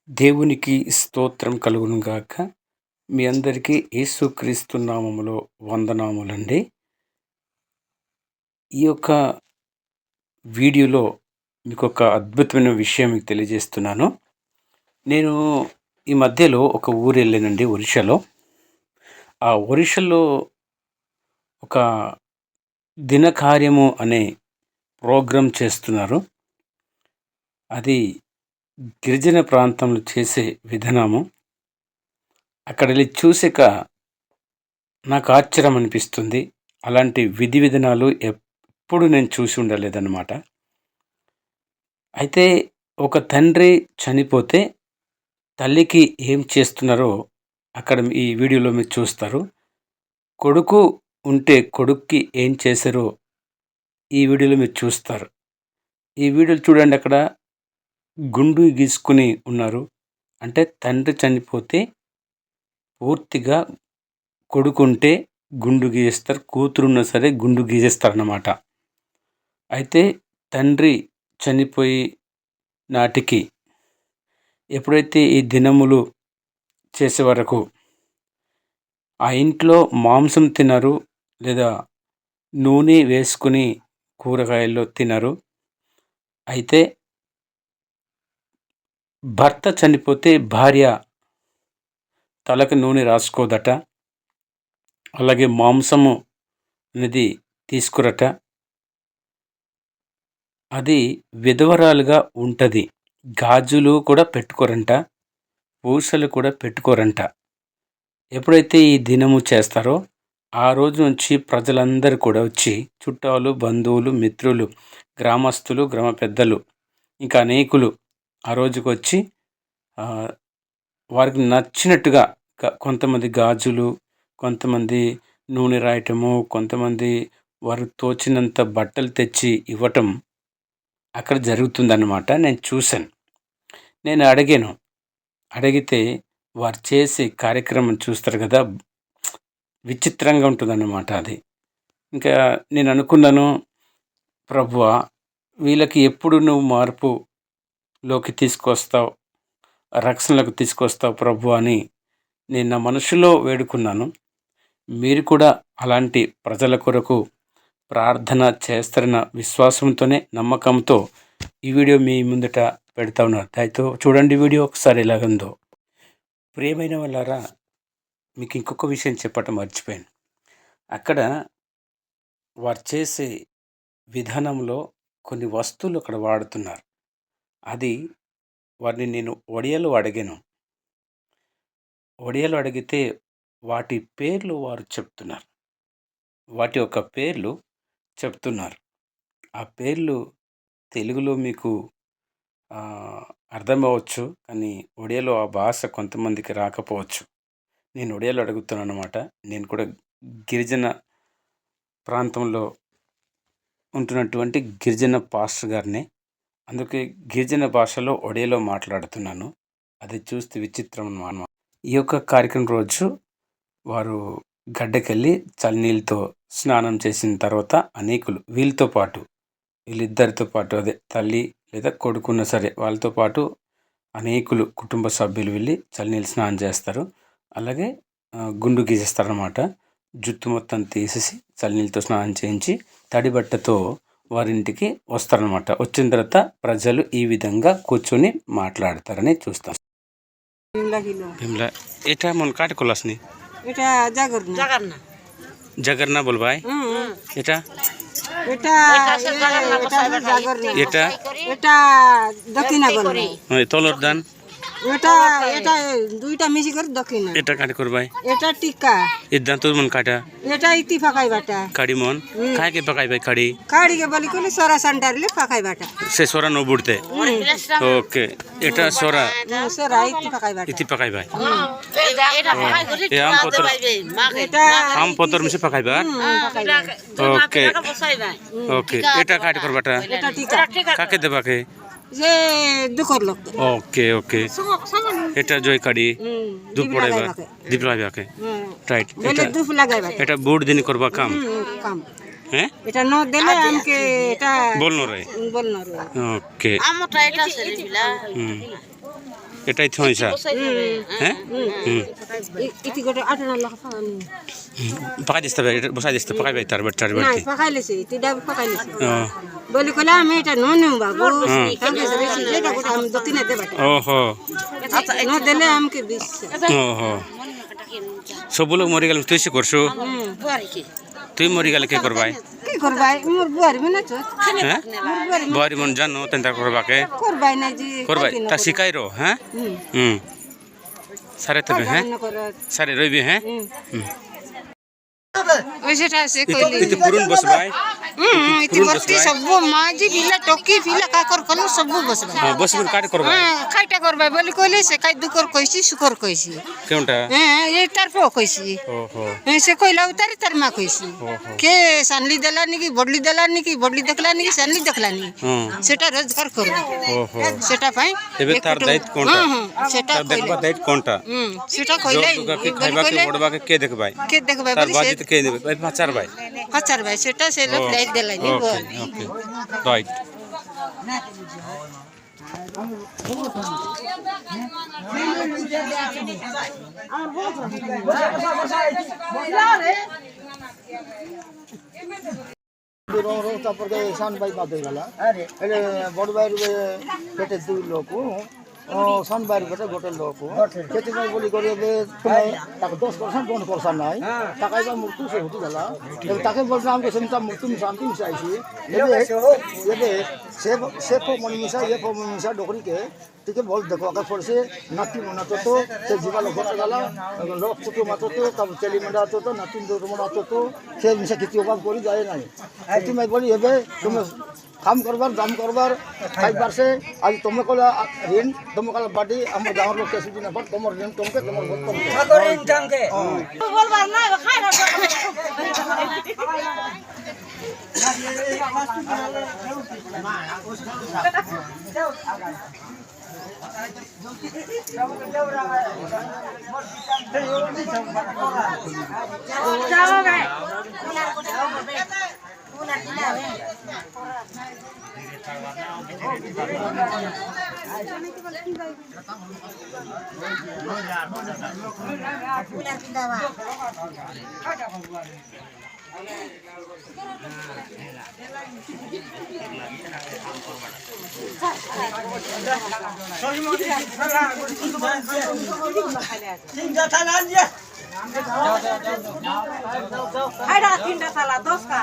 దేవునికి స్తోత్రం కలుగును గాక. మీ అందరికీ యేసుక్రీస్తు నామములో వందనాములండి. ఈ యొక్క వీడియోలో మీకొక అద్భుతమైన విషయం మీకు తెలియజేస్తున్నాను. నేను ఈ మధ్యలో ఒక ఊరెళ్ళానండి ఒరిస్సాలో. ఆ ఒరిస్సాలో ఒక దినకార్యము అనే ప్రోగ్రాం చేస్తున్నారు. అది గిరిజన ప్రాంతంలో చేసే విధానము. అక్కడెళ్ళి చూసాక నాకు ఆశ్చర్యం అనిపిస్తుంది. అలాంటి విధి విధానాలు ఎప్పుడు నేను చూసి ఉండలేదన్నమాట. అయితే ఒక తండ్రి చనిపోతే తల్లికి ఏం చేస్తున్నారో అక్కడ ఈ వీడియోలో మీరు చూస్తారు. కొడుకు ఉంటే కొడుక్కి ఏం చేశారో ఈ వీడియోలో మీరు చూస్తారు. ఈ వీడియోలో చూడండి, అక్కడ గుండు గీసుకుని ఉన్నారు. అంటే తండ్రి చనిపోతే పూర్తిగా కొడుకుంటే గుండు గీస్తారు, కూతురున్నా సరే గుండు గీసేస్తారన్నమాట. అయితే తండ్రి చనిపోయి నాటికి ఎప్పుడైతే ఈ దినములు చేసే వరకు ఆ ఇంట్లో మాంసం తినరు, లేదా నూనె వేసుకుని కూరగాయల్లో తినరు. అయితే భర్త చనిపోతే భార్య తలకు నూనె రాసుకోదట. అలాగే మాంసము అనేది తీసుకురట. అది విధవరాలుగా ఉంటుంది. గాజులు కూడా పెట్టుకోరంట, పూసలు కూడా పెట్టుకోరంట. ఎప్పుడైతే ఈ దినము చేస్తారో ఆ రోజు నుంచి ప్రజలందరూ కూడా వచ్చి, చుట్టాలు, బంధువులు, మిత్రులు, గ్రామస్తులు, గ్రామ పెద్దలు, ఇంకా అనేకులు ఆ రోజుకు వచ్చి వారికి నచ్చినట్టుగా కొంతమంది గాజులు, కొంతమంది నూనె రాయటము, కొంతమంది వారు తోచినంత బట్టలు తెచ్చి ఇవ్వటం అక్కడ జరుగుతుందన్నమాట. నేను చూశాను. నేను అడిగితే వారు చేసే కార్యక్రమం చూస్తారు కదా, విచిత్రంగా ఉంటుందన్నమాట అది. ఇంకా నేను అనుకున్నాను, ప్రభువా, వీళ్ళకి ఎప్పుడు నువ్వు మార్పులోకి తీసుకొస్తావు, రక్షణలోకి తీసుకొస్తావు ప్రభు అని నేను నా మనసులో వేడుకున్నాను. మీరు కూడా అలాంటి ప్రజల కొరకు ప్రార్థన చేస్తారన్న విశ్వాసంతోనే, నమ్మకంతో ఈ వీడియో మీ ముందట పెడతా ఉన్నారు. దయతో చూడండి వీడియో ఒకసారి ఎలాగుందో. ప్రియమైన వాళ్ళారా, మీకు ఇంకొక విషయం చెప్పటం మర్చిపోయాను. అక్కడ వారు చేసే విధానంలో కొన్ని వస్తువులు అక్కడ వాడుతున్నారు. అది వారిని నేను ఒడియాలో అడిగితే వాటి పేర్లు వారు చెప్తున్నారు. వాటి యొక్క పేర్లు చెప్తున్నారు. ఆ పేర్లు తెలుగులో మీకు అర్థమవ్వచ్చు, కానీ ఒడియాలో ఆ భాష కొంతమందికి రాకపోవచ్చు. నేను ఒడియాలో అడుగుతున్నాను అన్నమాట. నేను కూడా గిరిజన ప్రాంతంలో ఉంటున్నటువంటి గిరిజన పాస్టర్ గారిని. అందుకే గిరిజన భాషలో ఒడియాలో మాట్లాడుతున్నాను. అది చూస్తే విచిత్రం అన్నమాట. ఈ యొక్క కార్యక్రమం రోజు వారు గడ్డకెళ్ళి చల్లనీళ్ళతో స్నానం చేసిన తర్వాత అనేకులు వీళ్ళిద్దరితో పాటు అదే తల్లి లేదా కొడుకున్న సరే వాళ్ళతో పాటు అనేకులు కుటుంబ సభ్యులు వెళ్ళి చల్లనీళ్ళు స్నానం చేస్తారు. అలాగే గుండు గీసేస్తారనమాట. జుట్టు మొత్తం తీసేసి చల్లనీళ్ళతో స్నానం చేయించి తడి బట్టతో వారింటికి వస్తారనమాట. వచ్చిన తర్వాత ప్రజలు ఈ విధంగా కూర్చొని మాట్లాడతారని చూస్తాం. এটা মন কাটে কলাসনি এটা জাগরনা জাগরনা বল ভাই। এটা এটা জাগরনা এটা এটা দক্ষিণাগরনা তলর দান এটা এটা দুইটা মিশি করে দক্ষিণা। এটা কাটে কর ভাই। এটা টিক্কা এর দান তোর মন কাটা এটা ইতি ফাকাই বাটা কাড়ি মন কায় কে পাকাই ভাই কাড়ি কাড়িকে বলি কোলি সরা সান্ডারলে ফাকাই বাটা সে সোরা নো বুড়তে। ওকে, এটা সোরা সরা ইতি ফাকাই বাটা ইতি পাকাই ভাই। এটা ফাকাই করি আম পতর এটা আম পতর মিশে পাকাই ভাই। ওকে ওকে, এটা কাটে কর বাটা এটা টিক্কা কাকে দেবাকে যে দুকর লোক। ওকে ওকে, এটা জয় কাড়ি দুপ পড়াইবা দীপ লাগাকে রাইট। বলে দুপ লাগাইবা এটা বুড় দিন করবা কাম কাম। হ্যাঁ, এটা ন দিলে আমকে এটা বলনো রে। বলনো রে। ওকে, আমটা এটা সেরিবিলা এটাই থইছা হ্যাঁ ইতি গোটে 8 লাখ পানি পাকাই দিতে হবে এটা বসাই দিতে পাকাই তার বেটার নাই বেটি পাকাইলেছে ইতিটা পাকাইলেছে বলি কইলা আমি এটা ননিম বাবু কাকে বেশি যেটা গোটে আমি দক্ষিণে দেবা ওহো ন দিলে আমাকে দিস ওহো সব লোক মরে গেল তুই সে করছো তুই মরে গেলে কি করবাই কি করবাই মোর বুয়ারি মনে তো হ্যাঁ বাড়ি মন জানো তেনটা করবাকে করবাই না যে করবাই তা শিখাই রো হ্যাঁ সারে তবে হ্যাঁ সারে রইবি হ্যাঁ ওই সেটা আছে কইলি ইতি পুরুন বসবাই ইতিমধ্যে সব মাঝি পিলা টকি পিলা কাকর কল সব বসবা হ্যাঁ বসবিন কাট করবা হ্যাঁ খাইটা করবা বলি কইলে সে খাই দুকর কইছি সুকর কইছি কেউটা হ্যাঁ এই তার পো কইছি ওহো সে কইলা উতারি তার মা কইছি কে সানলি দেলানি কি বডলি দেখলানি কি সানলি দেখলানি সেটা রোজগার করো ওহো সেটা পাই এবে তার দায়িত্ব কোনটা সেটা তার দেখবা দায়িত্ব কোনটা সেটা কইলাই কে খাইবা কে বড়বাকে কে দেখবাই কে দেখবা তার বলি বাজি তো কে নেবে ভাই পাচার ভাই হাজার ভাই সেটা সে লোক দায়িত্ব দেলানি ওকে ওকে রাইট ତାପରେ ସାନ ଭାଇ ବାଦ ହେଇଗଲା ହେଲେ ବଡ଼ ଭାଇରୁ କେତେ ଦୁଇ ଲୋକ ସାନ ଭାଇରୁ କେତେ ଗୋଟେ ଲୋକ ସେଥିପାଇଁ ବୋଲି କରି ଏବେ ତୁମେ ତାକୁ 10% ବନ୍ଦ କରସା ନାହିଁ ତାକୁ ଏବେ ମୃତ୍ୟୁ ସେ ଘଟିଗଲା ଏବେ ତାକେ ବୋଲছে ଆମକୁ ସେମିତି ମୃତ୍ୟୁ ଶାନ୍ତି ମିଶାଇଛି ଏବେ ସେ ମଣି ମିଶା ଏ ମଣି ମିଶା ଡୋକରିକେ ଟିକେ ଭଲ ଦେଖ ଆଗ ପଡ଼ছে ନାତି ମନାତ ତ ସେ ଯିବା ଲୋକ ଗଲା ଲୋକ ଛୋଟ ମାତ ତ ତାପରେ ତେଲି ମଣ୍ଡା ତ ନାତି ମଣ୍ଡା ତ ସେ ମିଶା କିଛି ଅଭାବ କରି ଯାଏ ନାହିଁ ସେଥିପାଇଁ ବୋଲି ଏବେ ତୁମେ কাম করবার দাম করবার খাইবার সে আজ তুমি কলা ঋণ তুমি কলা বাড়ি আমার গাঁর লোক কেসি না তোমার ঋণ তোমাকে তোমার ভোট তোমাকে বলবার না খাই না তিনটা থালা 10 কা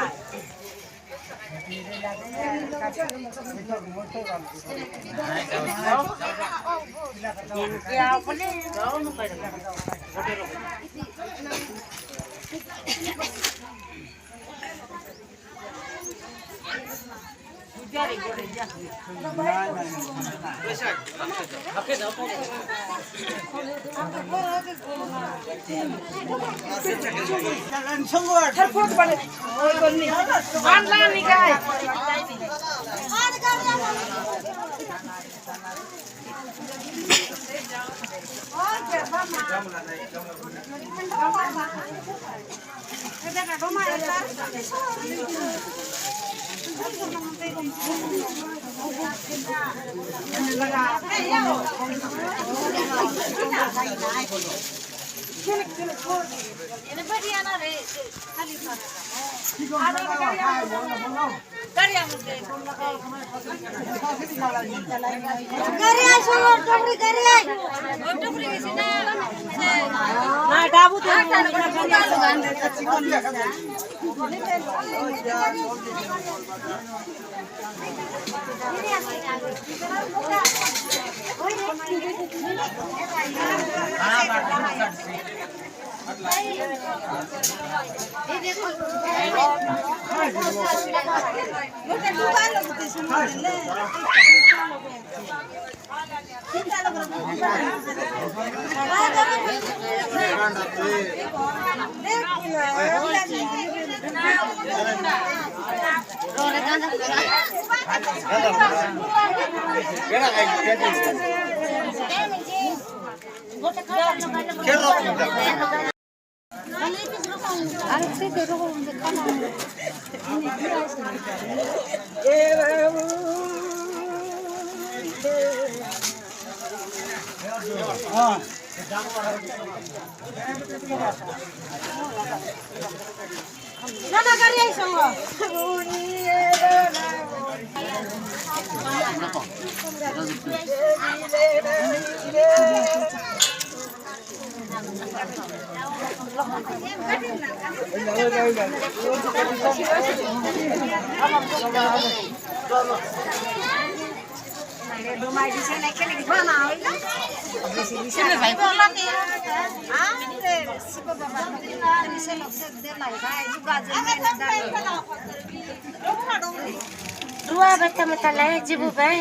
रुआ बच्चा में तला है जीबू भाई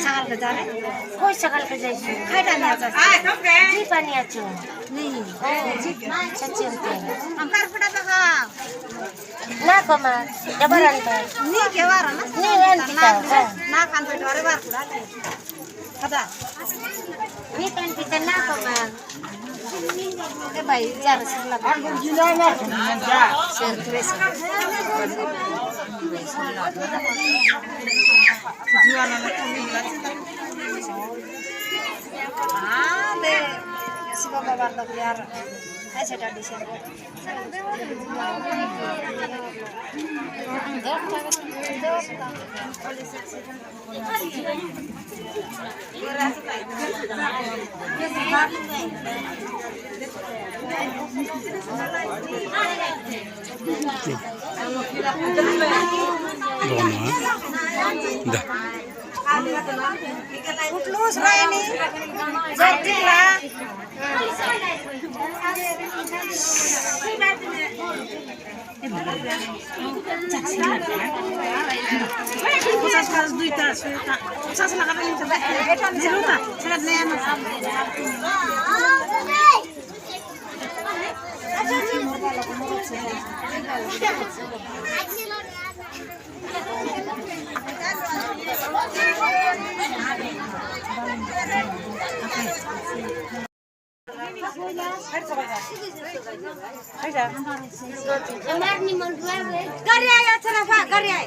सकाल के जा रहे कोई सकाल के जाइए खाई डाल जी पानी आचो नहीं जी सच्ची होते अंकार पड़ा तो ना कमा डबर अंतर नहीं के वार ना नहीं अंती ना कान पे डरे वार पड़ा खदा नहीं कान पे ना कमा ए भाई जा रहा लगा शेर क्रेस दे शिवा बाबा का यार ऐसे डाडी से Utlus Raini, Jatila. Usas karas duita, usas na kami sa ziruta, sanad na yan. Karya ya,